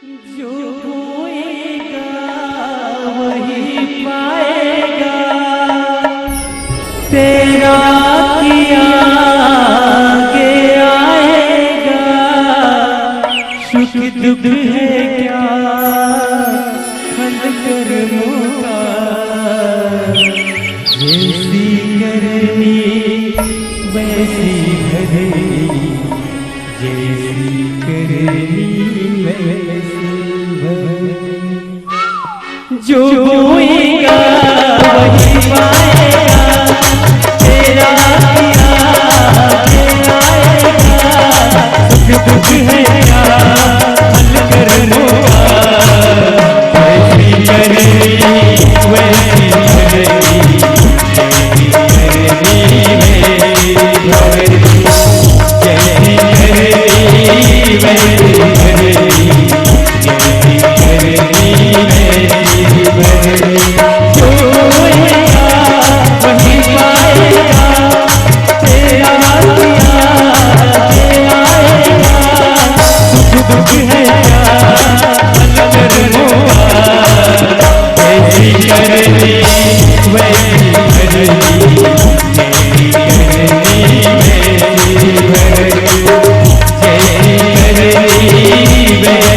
जो बोएगा वही पाएगा, तेरा किया आगे आएगा। सुख दुख है क्या खल कर्मों का, जैसी करनी वैसी भरनी, जैसी करनी वैसी भरनी। जो बोएगा वही पाएगा, तेरा किया आगे आएगा। सुख दुख है क्या हल कर्मों का, वैसी करनी वैसी भरनी, जैसी करनी वैसी भरनी, जैसी करनी वैसी भरनी, जैसी करनी वैसी भरनी। जो बोएगा वही पाएगा, तेरा किया आगे आएगा। सुख दुख है क्या हल कर्मों का, वैसी करनी वैसी भरनी, जैसी करनी वैसी भरनी, जैसी करनी वैसी